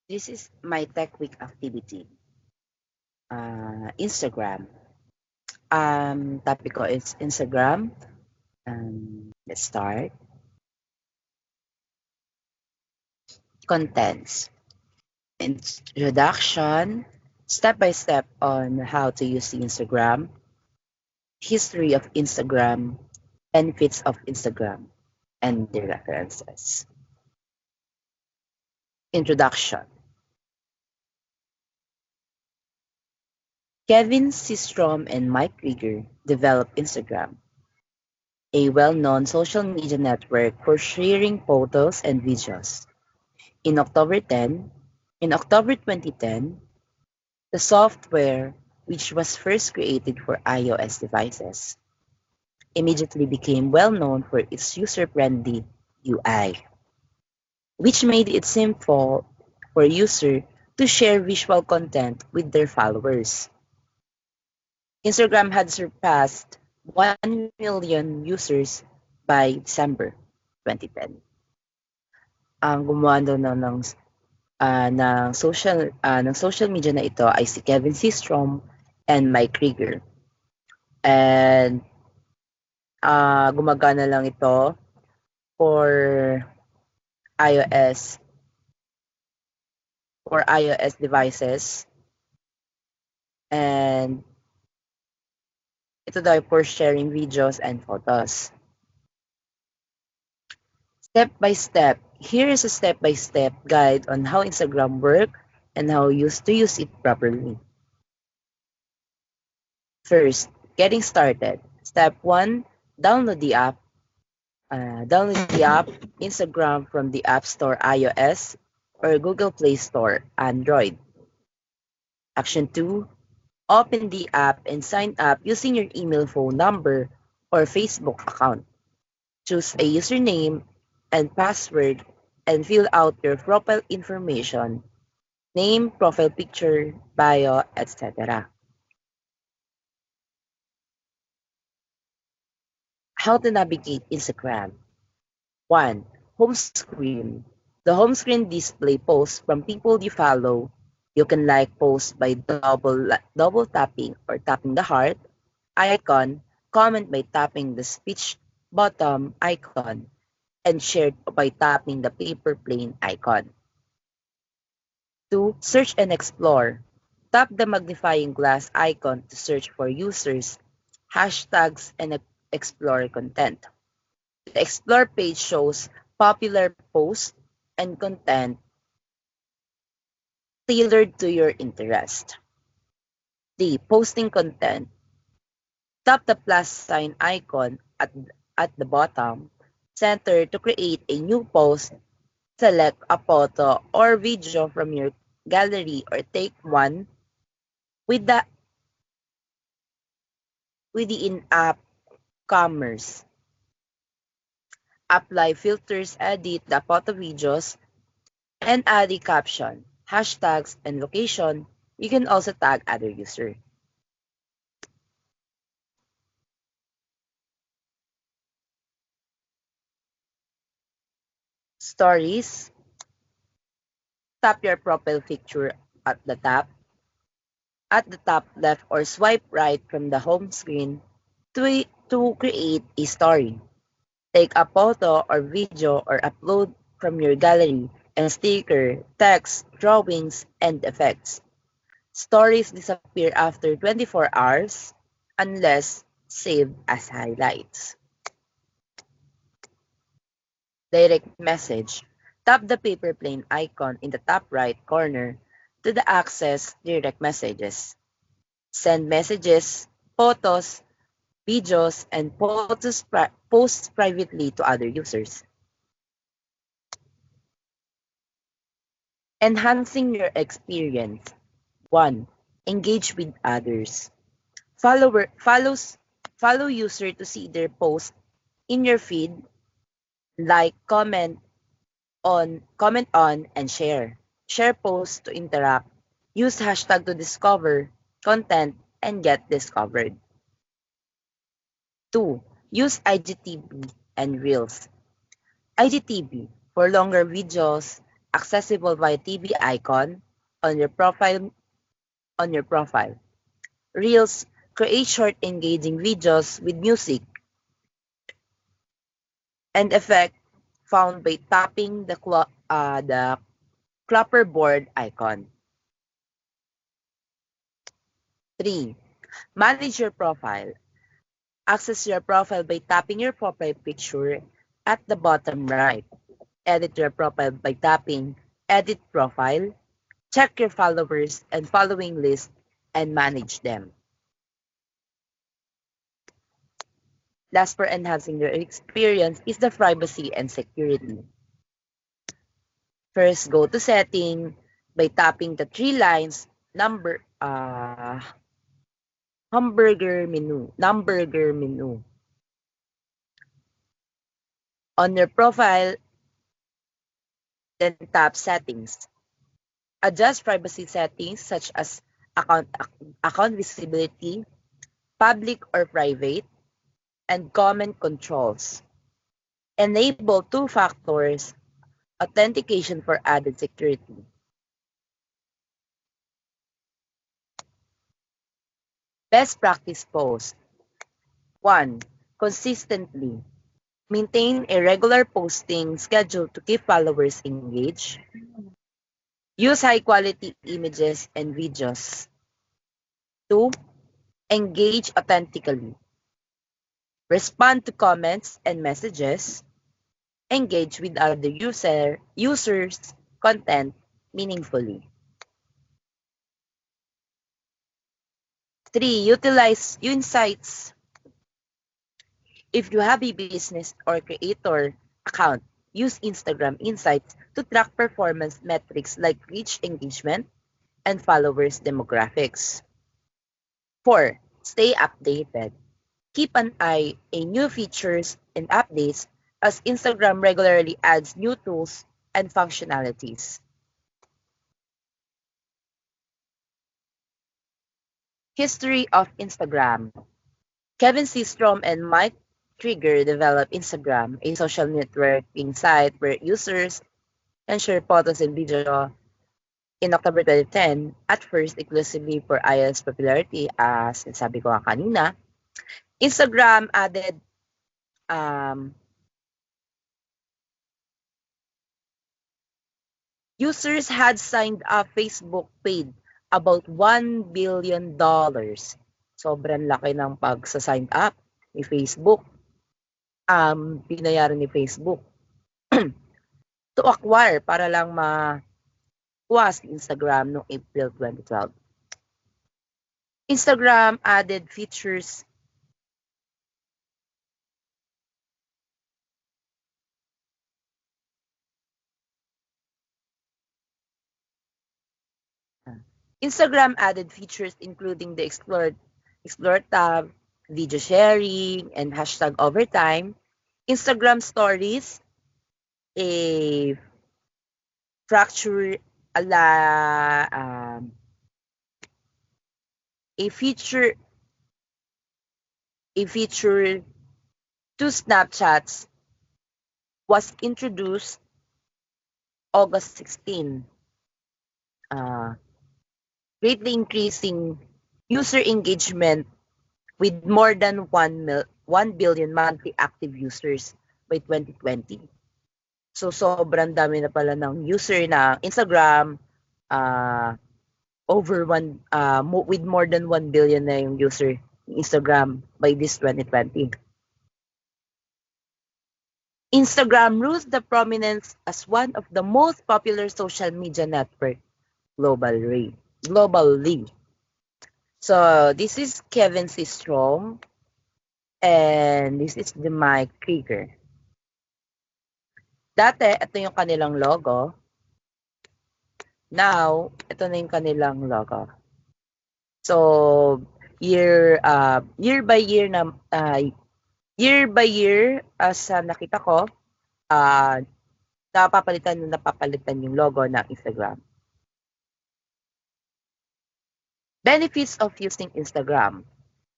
This is my Tech Week activity. Instagram. Topic ko is Instagram. Let's start. Contents. Introduction. Step by step on how to use the Instagram. History of Instagram. Benefits of Instagram. And the references. Introduction. Kevin Systrom and Mike Krieger developed Instagram, a well-known social media network for sharing photos and videos. In October 10, in October 2010, the software, which was first created for iOS devices, immediately became well known for its user-friendly UI, which made it simple for users to share visual content with their followers. Instagram had surpassed 1 million users by December 2010. Ang gumawa daw ng social media na ito ay si Kevin Systrom and Mike Krieger. And gumagana lang ito for iOS devices. And ito daw for sharing videos and photos. Step by step. Here is a step-by-step guide on how Instagram works and how to use it properly. First, getting started. Step 1, download the app. Instagram from the App Store iOS or Google Play Store Android. Action 2, open the app and sign up using your email phone number or Facebook account. Choose a username and password and fill out your profile information, name, profile picture, bio, etc. How to navigate Instagram. 1. Home screen. The home screen display posts from people you follow. You can like posts by double tapping or tapping the heart icon, comment by tapping the speech bottom icon, and share by tapping the paper plane icon. 2. Search and explore. Tap the magnifying glass icon to search for users, hashtags, and explore content. The Explore page shows popular posts and content tailored to your interest. D. Posting content. Tap the plus sign icon at the bottom center to create a new post. Select a photo or video from your gallery or take one with the in-app commerce. Apply filters, edit the photo videos, and add a caption, hashtags, and location. You can also tag other users. Stories. Tap your profile picture at the top left or swipe right from the home screen to create a story. Take a photo or video or upload from your gallery and sticker, text, drawings, and effects. Stories disappear after 24 hours unless saved as highlights. Direct message. Tap the paper plane icon in the top right corner to access direct messages. Send messages, photos, videos, and posts privately to other users. Enhancing your experience. 1. Engage with others. Follow user to see their post in your feed, like, comment on, and share. Share posts to interact. Use hashtag to discover content and get discovered. 2. Use IGTV and Reels. IGTV for longer videos, accessible via TV icon on your profile. Reels create short engaging videos with music and effect found by tapping the clapperboard icon. 3. Manage your profile. Access your profile by tapping your profile picture at the bottom right. Edit your profile by tapping Edit Profile. Check your followers and following list and manage them. Last, for enhancing your experience is the privacy and security. First, go to setting by tapping the three lines hamburger menu. On your profile, then tap settings. Adjust privacy settings such as account visibility, public or private, and comment controls. Enable two-factor authentication for added security. Best practice post. 1. Consistently. Maintain a regular posting schedule to keep followers engaged. Use high-quality images and videos. 2. Engage authentically. Respond to comments and messages. Engage with other users' content meaningfully. 3. Utilize insights. If you have a business or creator account, use Instagram Insights to track performance metrics like reach engagement and followers demographics. 4. Stay updated. Keep an eye on new features and updates as Instagram regularly adds new tools and functionalities. History of Instagram. Kevin Systrom and Mike Krieger developed Instagram, a social networking site where users can share photos and video. In October 2010, at first exclusively for iOS popularity, as sabi ko kanina, Instagram added users had signed up Facebook paid about $1 billion. Sobrang laki ng pagsa-sign up ni Facebook. Binayaran ni Facebook to acquire para lang makuha si Instagram noong April 2012. Instagram added features including the Explore tab, video sharing, and hashtag overtime, Instagram stories, a feature to Snapchats was introduced August 16, greatly increasing user engagement with more than 1 billion monthly active users by 2020. So sobrang dami na pala ng user na Instagram, with more than 1 billion na yung user ng Instagram by this 2020. Instagram rose the prominence as one of the most popular social media network globally. So this is Kevin Systrom and this is the Mike Krieger. Dati, ito yung kanilang logo. Now, ito na yung kanilang logo. So, year by year, as nakita ko, napapalitan yung logo ng Instagram. Benefits of using Instagram.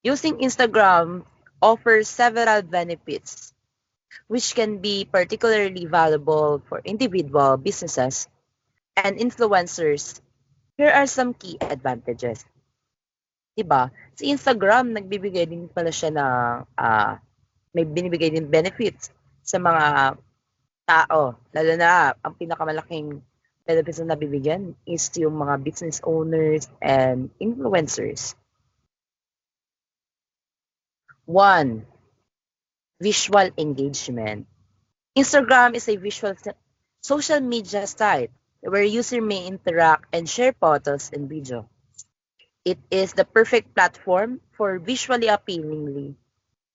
Using Instagram offers several benefits, which can be particularly valuable for individual businesses and influencers, here are some key advantages. Diba? Si Instagram, nagbibigay din pala siya ng, may binibigay din benefits sa mga tao. Lalo na, ang pinakamalaking benefits na nabibigyan is yung mga business owners and influencers. One, visual engagement. Instagram is a visual social media site where users may interact and share photos and video. It is the perfect platform for visually appealingly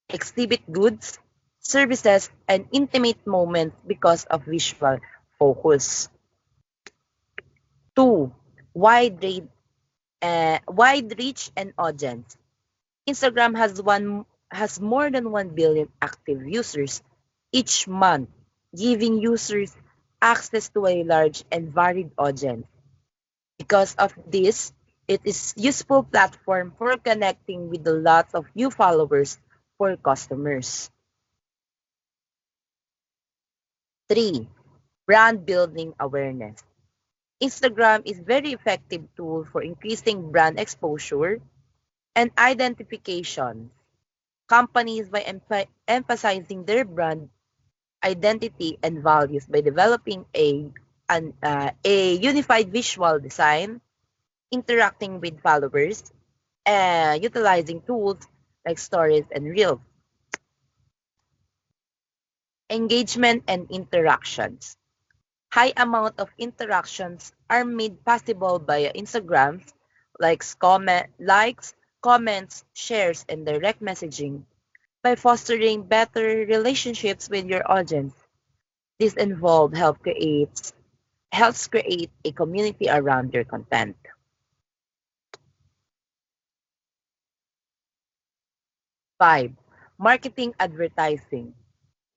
exhibit goods, services, and intimate moments because of visual focus. 2. Wide reach and audience. Instagram has more than 1 billion active users each month, giving users access to a large and varied audience. Because of this, it is useful platform for connecting with a lot of new followers for customers. 3. Brand building awareness. Instagram is very effective tool for increasing brand exposure and identification. Companies by emphasizing their brand identity and values by developing a unified visual design, interacting with followers, utilizing tools like stories and reels. Engagement and interactions. High amount of interactions are made possible via Instagram, likes, comments, shares, and direct messaging by fostering better relationships with your audience. This helps create a community around your content. 5. Marketing advertising.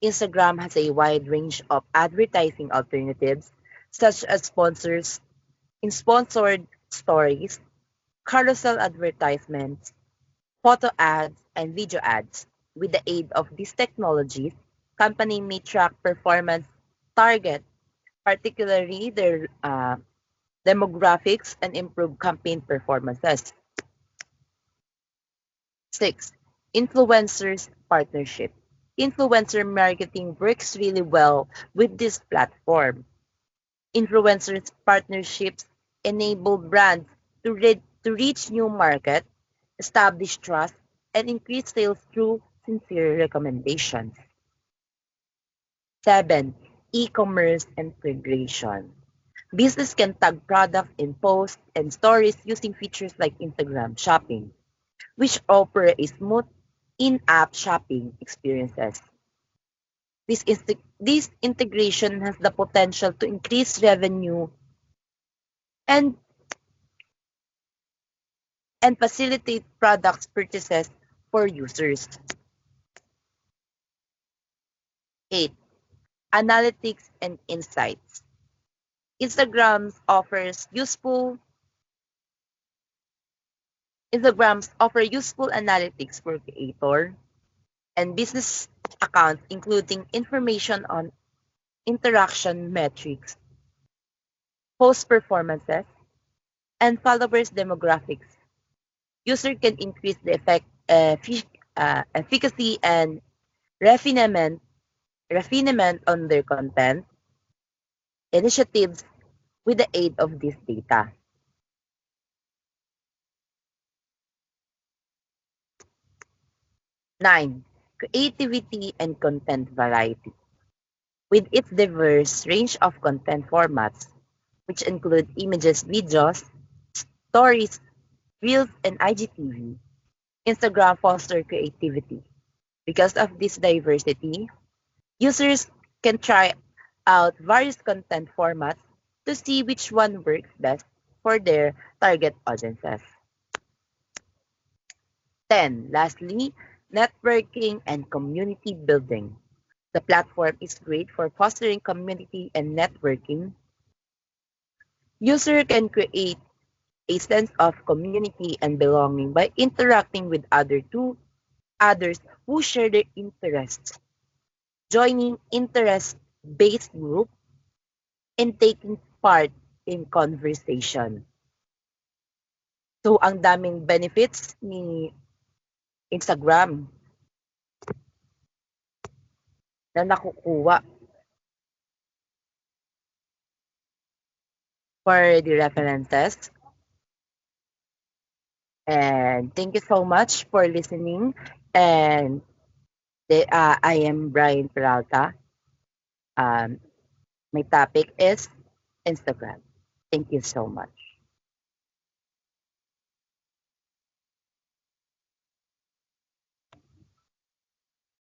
Instagram has a wide range of advertising alternatives such as sponsored stories, carousel advertisements, photo ads, and video ads. With the aid of these technologies, company may track performance target, particularly their demographics, and improve campaign performances. 6. Influencers partnership. Influencer marketing works really well with this platform. Influencers partnerships enable brands to reach new market, establish trust, and increase sales through sincere recommendations. 7. E-commerce integration. Business can tag products in posts and stories using features like Instagram shopping, which offer a smooth in-app shopping experiences. This integration has the potential to increase revenue and facilitate products purchases for users. 8. Analytics and insights. Instagrams offer useful analytics for creator and business accounts, including information on interaction metrics, post performances, and followers demographics. User can increase the efficacy and refinement on their content initiatives with the aid of this data. 9. Creativity and content variety. With its diverse range of content formats, which include images, videos, stories, reels, and IGTV, Instagram fosters creativity. Because of this diversity, users can try out various content formats to see which one works best for their target audiences. 10. Lastly, networking and community building. The platform is great for fostering community and networking. User can create a sense of community and belonging by interacting with others who share their interests, joining interest-based group, and taking part in conversation. So, ang daming benefits ni Instagram na nakukuha for the references. And thank you so much for listening. And I am Brian Peralta. My topic is Instagram. Thank you so much.